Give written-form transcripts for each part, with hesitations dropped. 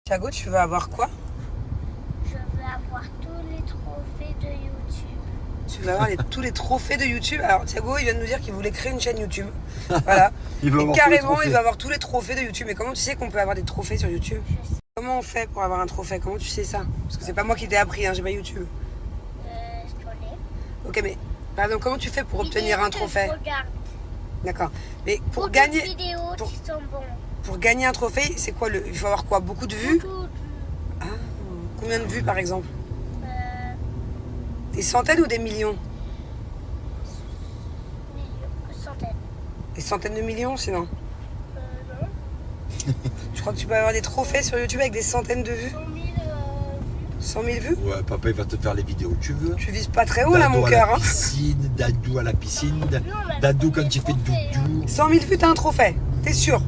Thiago, tu veux avoir quoi? Je veux avoir tous les trophées de YouTube. Tu veux avoir tous les trophées de YouTube. Alors Thiago, il vient de nous dire qu'il voulait créer une chaîne YouTube. Voilà. Il veut Et avoir carrément, il va avoir tous les trophées de YouTube. Mais comment tu sais qu'on peut avoir des trophées sur YouTube? Je sais. Comment on fait pour avoir un trophée? Comment tu sais ça? Parce que c'est pas moi qui t'ai appris, hein, j'ai pas YouTube. Scroller. Ok, mais pardon, comment tu fais pour obtenir un trophée? Regarde. D'accord. Mais pour Beaucoup de gagner, vidéos qui sont bonnes. pour gagner un trophée, c'est quoi il faut avoir quoi? Beaucoup de vues? Beaucoup de Ah, combien de vues par exemple? euh, Des centaines ou des millions? centaines. Des centaines de millions sinon? Non. Je crois que tu peux avoir des trophées sur YouTube avec des centaines de vues. 100 000 vues. 100 000 vues? Ouais, papa, il va te faire les vidéos que tu veux. Tu vises pas très haut là, mon Dado à cœur. la Hein. piscine, Dadou à la piscine, Non, mais Dadou quand des il fait trophées, doudou. 100 000 vues, t'as un trophée. T'es sûr?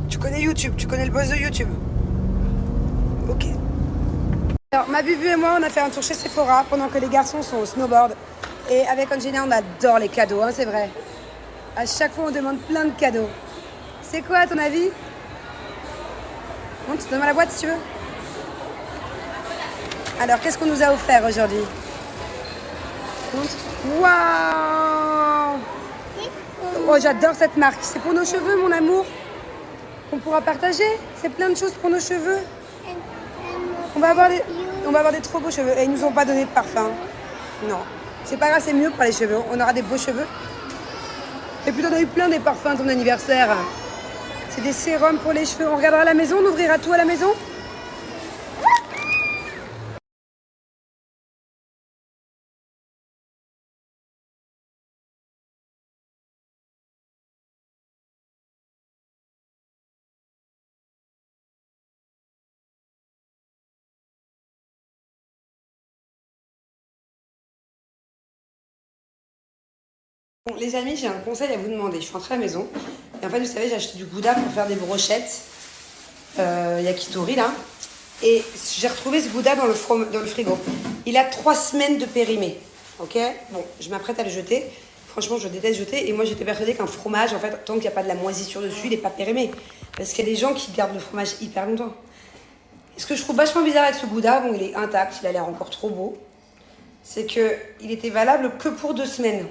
Tu connais YouTube, tu connais le boss de YouTube. Ok. Alors, ma Bubu et moi, on a fait un tour chez Sephora pendant que les garçons sont au snowboard. Et avec Angelina, on adore les cadeaux, hein, c'est vrai. À chaque fois, on demande plein de cadeaux. C'est quoi, à ton avis? Monte, donne-moi la boîte si tu veux. Alors, qu'est-ce qu'on nous a offert aujourd'hui? Monte. Waouh! Oh, j'adore cette marque. C'est pour nos cheveux, mon amour. On pourra partager. C'est plein de choses pour nos cheveux. On va avoir des trop beaux cheveux. Et ils nous ont pas donné de parfum. Non. C'est pas grave, c'est mieux pour les cheveux. On aura des beaux cheveux. Et puis, on a eu plein des parfums à ton anniversaire. C'est des sérums pour les cheveux. On regardera à la maison, on ouvrira tout à la maison. Bon, les amis, j'ai un conseil à vous demander. Je suis rentrée à la maison et en fait, vous savez, j'ai acheté du gouda pour faire des brochettes yakitori là. Et j'ai retrouvé ce gouda dans le frigo. Il a 3 semaines de périmé. Ok? Bon, je m'apprête à le jeter. Franchement, je déteste jeter. Et moi, j'étais persuadée qu'un fromage, en fait, tant qu'il n'y a pas de la moisissure dessus, il n'est pas périmé. Parce qu'il y a des gens qui gardent le fromage hyper longtemps. Et ce que je trouve vachement bizarre avec ce gouda, bon, il est intact, il a l'air encore trop beau, c'est qu'il était valable que pour 2 semaines.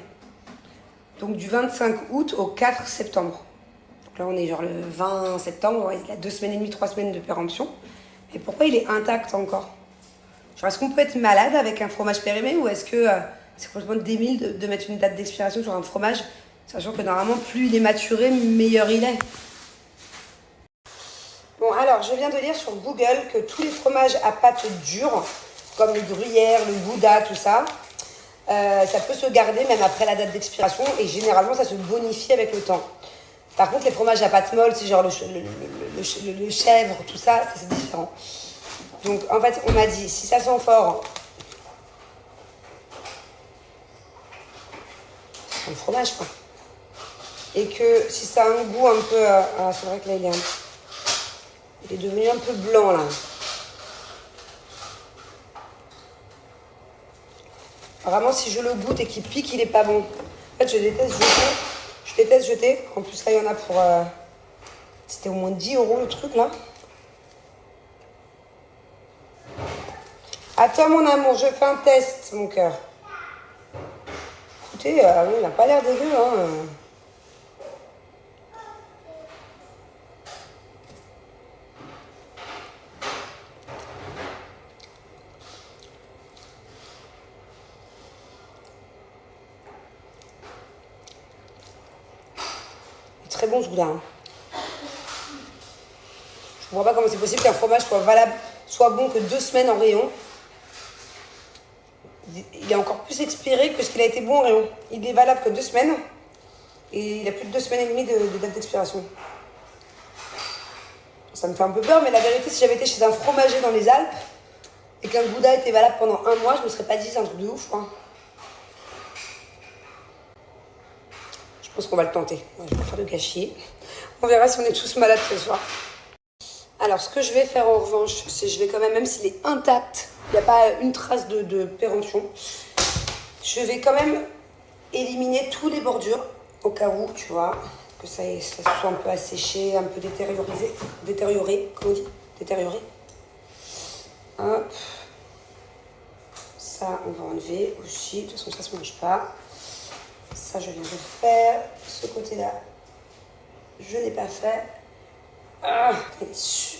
Donc du 25 août au 4 septembre. Donc là on est genre le 20 septembre, il a 2 semaines et demie, 3 semaines de péremption. Mais pourquoi il est intact encore? Genre est-ce qu'on peut être malade avec un fromage périmé ou est-ce que c'est complètement débile de mettre une date d'expiration sur un fromage, sachant que normalement plus il est maturé, meilleur il est. Bon alors je viens de lire sur Google que tous les fromages à pâte dure, comme le gruyère, le gouda, tout ça, ça peut se garder même après la date d'expiration et généralement ça se bonifie avec le temps. Par contre les fromages à pâte molle, c'est genre le chèvre, tout ça, c'est différent. Donc en fait on m'a dit si ça sent fort, ça sent le fromage quoi. Et que si ça a un goût un peu, ah c'est vrai que là il est devenu un peu blanc là. Vraiment, si je le goûte et qu'il pique, il est pas bon. En fait, je déteste jeter. Je déteste jeter. En plus, là, il y en a pour... C'était au moins 10 € le truc, là. À toi, mon amour, je fais un test, mon cœur. Écoutez, il n'a pas l'air dégueu, hein. Très bon ce goût-là. Hein. Je ne comprends pas comment c'est possible qu'un fromage soit bon que 2 semaines en rayon. Il est encore plus expiré que ce qu'il a été bon en rayon. Il est valable que 2 semaines. Et il a plus de 2 semaines et demie de date d'expiration. Ça me fait un peu peur, mais la vérité, si j'avais été chez un fromager dans les Alpes et qu'un gouda était valable pendant 1 mois, je me serais pas dit c'est un truc de ouf, quoi. Je pense qu'on va le tenter. Ouais, je vais pas faire de gâchis. On verra si on est tous malades ce soir. Alors, ce que je vais faire en revanche, c'est je vais quand même s'il est intact, il n'y a pas une trace de péremption, je vais quand même éliminer tous les bordures, au cas où, tu vois, que ça soit un peu asséché, un peu détérioré, comment on dit? Détérioré. Hop. Ça, on va enlever aussi. De toute façon, ça se mange pas. Ça, je viens de le faire. Ce côté-là, je n'ai pas fait. Ah, il est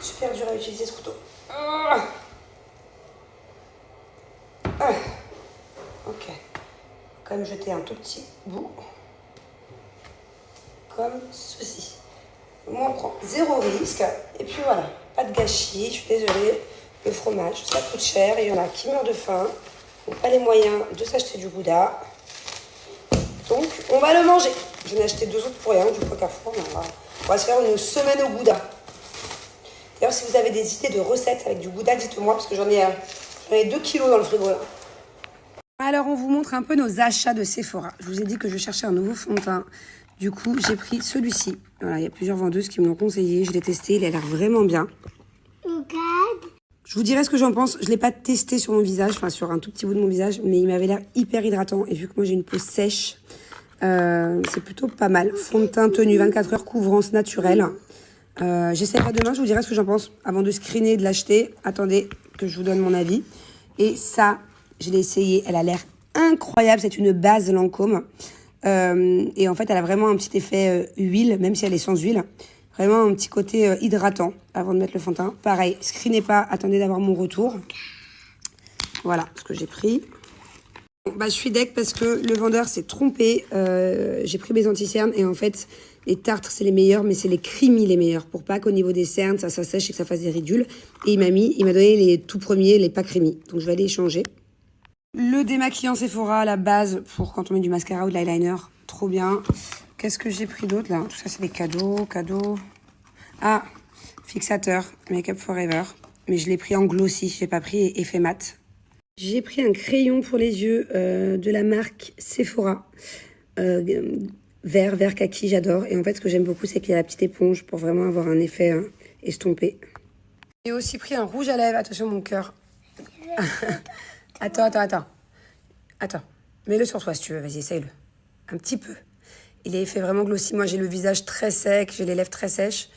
super dur à utiliser ce couteau. Ah. Ah. Ok. Quand même jeter un tout petit bout. Comme ceci. Moi, on prend 0 risque. Et puis voilà, pas de gâchis. Je suis désolée. Le fromage, ça coûte cher. Il y en a qui meurent de faim. Ils n'ont pas les moyens de s'acheter du gouda. Donc, on va le manger. J'en ai acheté 2 autres pour rien, du Carrefour. On va se faire une semaine au gouda. D'ailleurs, si vous avez des idées de recettes avec du gouda, dites-moi, parce que j'en ai 2 kilos dans le frigo là. Alors, on vous montre un peu nos achats de Sephora. Je vous ai dit que je cherchais un nouveau fond de teint. Du coup, j'ai pris celui-ci. Voilà, il y a plusieurs vendeuses qui me l'ont conseillé. Je l'ai testé, il a l'air vraiment bien. Regarde. Je vous dirai ce que j'en pense. Je ne l'ai pas testé sur mon visage, enfin sur un tout petit bout de mon visage, mais il m'avait l'air hyper hydratant. Et vu que moi j'ai une peau sèche, c'est plutôt pas mal. Fond de teint tenu 24 heures, couvrance naturelle. J'essaierai demain, je vous dirai ce que j'en pense. Avant de screener et de l'acheter, attendez que je vous donne mon avis. Et ça, je l'ai essayé, elle a l'air incroyable. C'est une base Lancôme. Et en fait, elle a vraiment un petit effet huile, même si elle est sans huile. Vraiment un petit côté hydratant avant de mettre le fond de teint. Pareil, screenez pas, attendez d'avoir mon retour. Voilà ce que j'ai pris. Bon, bah, je suis deg parce que le vendeur s'est trompé. J'ai pris mes anti-cernes et en fait, les tartres, c'est les meilleurs, mais c'est les creamy les meilleurs. Pour pas qu'au niveau des cernes, ça sèche et que ça fasse des ridules. Et il m'a donné les tout premiers, les pas creamy. Donc je vais aller échanger. Le démaquillant Sephora, la base pour quand on met du mascara ou de l'eyeliner. Trop bien. Qu'est-ce que j'ai pris d'autre là? Tout ça, c'est des cadeaux. Ah, fixateur, Make Up Forever. Mais je l'ai pris en glossy, j'ai pas pris effet mat. J'ai pris un crayon pour les yeux de la marque Sephora. Vert kaki, j'adore. Et en fait, ce que j'aime beaucoup, c'est qu'il y a la petite éponge pour vraiment avoir un effet estompé. J'ai aussi pris un rouge à lèvres. Attention, mon cœur. Attends. Mets-le sur toi si tu veux, vas-y, essaye-le. Un petit peu. Il est fait vraiment glossy. Moi, j'ai le visage très sec, j'ai les lèvres très sèches.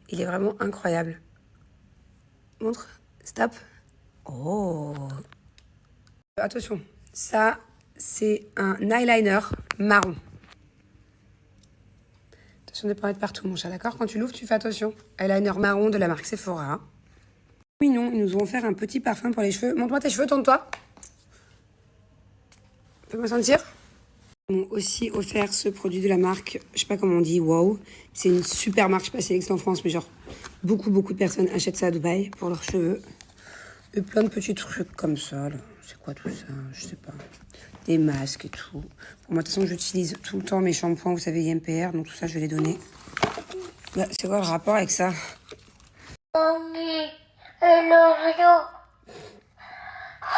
Il est vraiment incroyable. Montre. Stop. Oh. Attention. Ça, c'est un eyeliner marron. Attention de ne pas mettre partout, mon chat, d'accord? Quand tu l'ouvres, tu fais attention. Eyeliner marron de la marque Sephora. Mignon, ils nous ont offert un petit parfum pour les cheveux. Montre-moi tes cheveux, tourne-toi. Fais-moi sentir. Ils m'ont aussi offert ce produit de la marque, je sais pas comment on dit, Wow. C'est une super marque, je sais pas si elle existe en France, mais genre, beaucoup de personnes achètent ça à Dubaï pour leurs cheveux. Et plein de petits trucs comme ça, là. C'est quoi tout ça? Je sais pas. Des masques et tout. Bon, moi, de toute façon, j'utilise tout le temps mes shampoings, vous savez, IMPR, donc tout ça, je vais les donner. Bah, c'est quoi le rapport avec ça? Mamie, et l'Oreo.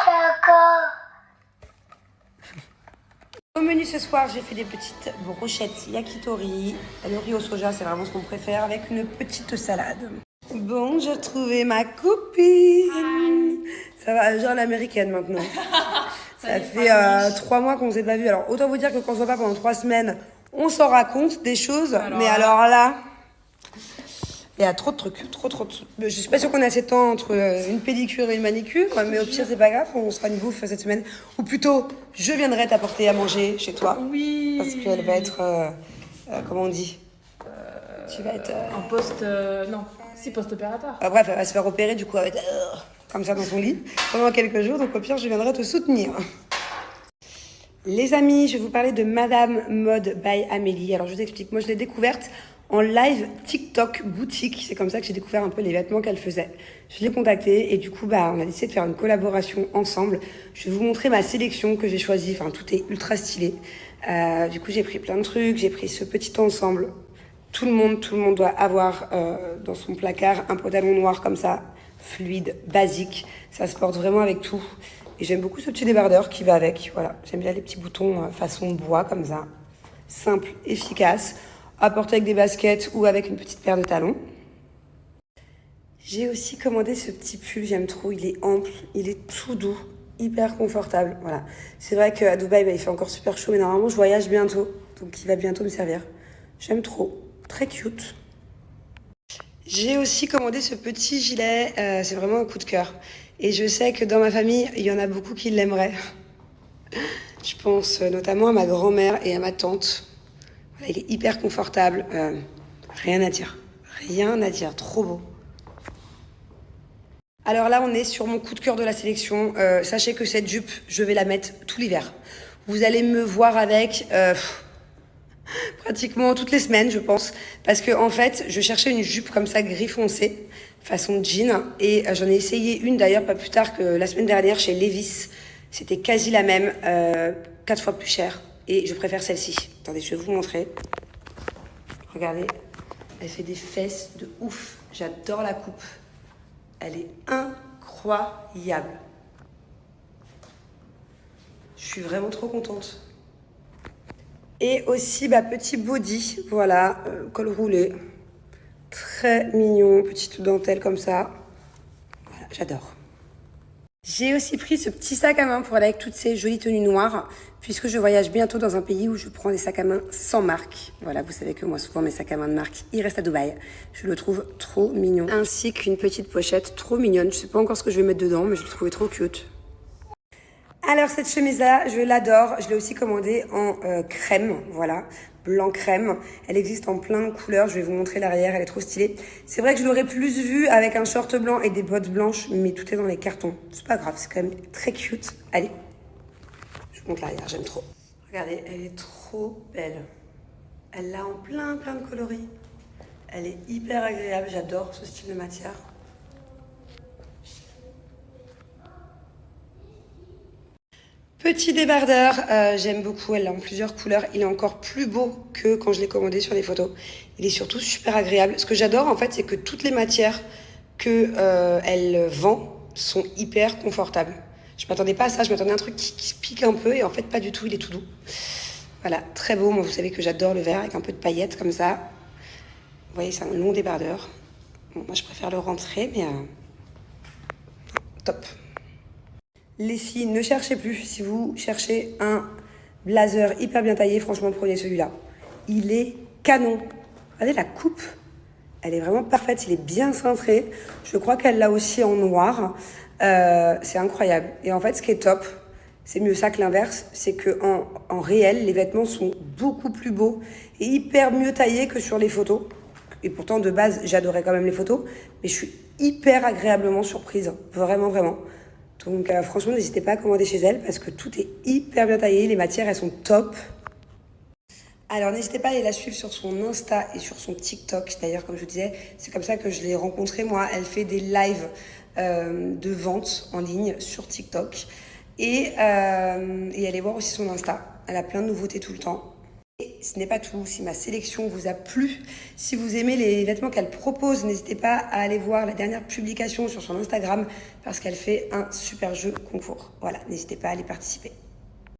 D'accord. Au menu ce soir, j'ai fait des petites brochettes yakitori. Le riz au soja, c'est vraiment ce qu'on préfère, avec une petite salade. Bon, j'ai retrouvé ma copine. Ça va, genre l'américaine maintenant. Ça fait 3 mois qu'on s'est pas vu. Alors, autant vous dire que quand on se voit pas pendant 3 semaines, on s'en raconte des choses. Mais alors là, il y a trop de trucs, trop de trucs. Je suis pas sûre qu'on ait assez de temps entre une pédicure et une manicure, mais au pire, c'est pas grave, on se fera une bouffe cette semaine. Ou plutôt, je viendrai t'apporter à manger chez toi. Oui. Parce qu'elle va être, comment on dit Tu vas être... En post-opérateur. Bref, elle va se faire opérer, du coup, elle va être comme ça dans son lit pendant quelques jours. Donc au pire, je viendrai te soutenir. Les amis, je vais vous parler de Madame Mode by Amélie. Alors je vous explique, moi je l'ai découverte en live TikTok boutique. C'est comme ça que j'ai découvert un peu les vêtements qu'elle faisait. Je l'ai contactée et du coup, on a décidé de faire une collaboration ensemble. Je vais vous montrer ma sélection que j'ai choisie. Enfin, tout est ultra stylé. Du coup, j'ai pris plein de trucs. J'ai pris ce petit ensemble. Tout le monde doit avoir dans son placard un pantalon noir comme ça, fluide, basique. Ça se porte vraiment avec tout. Et j'aime beaucoup ce petit débardeur qui va avec. Voilà, j'aime bien les petits boutons façon bois comme ça. Simple, efficace. À porter avec des baskets ou avec une petite paire de talons. J'ai aussi commandé ce petit pull, j'aime trop. Il est ample, il est tout doux, hyper confortable. Voilà. C'est vrai qu'à Dubaï, il fait encore super chaud, mais normalement, je voyage bientôt. Donc, il va bientôt me servir. J'aime trop. Très cute. J'ai aussi commandé ce petit gilet, c'est vraiment un coup de cœur. Et je sais que dans ma famille, il y en a beaucoup qui l'aimeraient. Je pense notamment à ma grand-mère et à ma tante. Voilà, il est hyper confortable, rien à dire. Rien à dire, trop beau. Alors là, on est sur mon coup de cœur de la sélection. Sachez que cette jupe, je vais la mettre tout l'hiver. Vous allez me voir avec pratiquement toutes les semaines, je pense. Parce que en fait, je cherchais une jupe comme ça, gris foncé, façon jean. Et j'en ai essayé une d'ailleurs pas plus tard que la semaine dernière chez Levi's. C'était quasi la même, 4 fois plus cher. Et je préfère celle-ci. Attendez, je vais vous montrer. Regardez, elle fait des fesses de ouf. J'adore la coupe. Elle est incroyable. Je suis vraiment trop contente. Et aussi, petit body, voilà, col roulé. Très mignon, petite dentelle comme ça. Voilà, j'adore. J'ai aussi pris ce petit sac à main pour aller avec toutes ces jolies tenues noires, puisque je voyage bientôt dans un pays où je prends des sacs à main sans marque. Voilà, vous savez que moi, souvent, mes sacs à main de marque, ils restent à Dubaï. Je le trouve trop mignon. Ainsi qu'une petite pochette trop mignonne. Je sais pas encore ce que je vais mettre dedans, mais je le trouvais trop cute. Alors, cette chemise-là, je l'adore. Je l'ai aussi commandée en crème, voilà, blanc crème. Elle existe en plein de couleurs. Je vais vous montrer l'arrière, elle est trop stylée. C'est vrai que je l'aurais plus vue avec un short blanc et des bottes blanches, mais tout est dans les cartons. C'est pas grave, c'est quand même très cute. Allez, je vous montre l'arrière, j'aime trop. Regardez, elle est trop belle. Elle l'a en plein de coloris. Elle est hyper agréable, j'adore ce style de matière. Petit débardeur, j'aime beaucoup, elle l'a en plusieurs couleurs. Il est encore plus beau que quand je l'ai commandé sur les photos. Il est surtout super agréable. Ce que j'adore en fait, c'est que toutes les matières que elle vend sont hyper confortables. Je m'attendais pas à ça, je m'attendais à un truc qui se pique un peu et en fait pas du tout, il est tout doux. Voilà, très beau. Moi, vous savez que j'adore le vert avec un peu de paillettes comme ça. Vous voyez, c'est un long débardeur. Bon, moi, je préfère le rentrer, mais top. Les filles, ne cherchez plus. Si vous cherchez un blazer hyper bien taillé, franchement, prenez celui-là. Il est canon. Regardez la coupe. Elle est vraiment parfaite. Il est bien cintré. Je crois qu'elle l'a aussi en noir. C'est incroyable. Et en fait, ce qui est top, c'est mieux ça que l'inverse, c'est qu'en réel, les vêtements sont beaucoup plus beaux et hyper mieux taillés que sur les photos. Et pourtant, de base, j'adorais quand même les photos. Mais je suis hyper agréablement surprise. Vraiment, vraiment. Donc franchement, n'hésitez pas à commander chez elle parce que tout est hyper bien taillé. Les matières, elles sont top. Alors n'hésitez pas à aller la suivre sur son Insta et sur son TikTok. D'ailleurs, comme je vous disais, c'est comme ça que je l'ai rencontrée, moi. Elle fait des lives de vente en ligne sur TikTok. Et allez voir aussi son Insta. Elle a plein de nouveautés tout le temps. Et ce n'est pas tout. Si ma sélection vous a plu, si vous aimez les vêtements qu'elle propose, n'hésitez pas à aller voir la dernière publication sur son Instagram parce qu'elle fait un super jeu concours. Voilà, n'hésitez pas à aller participer.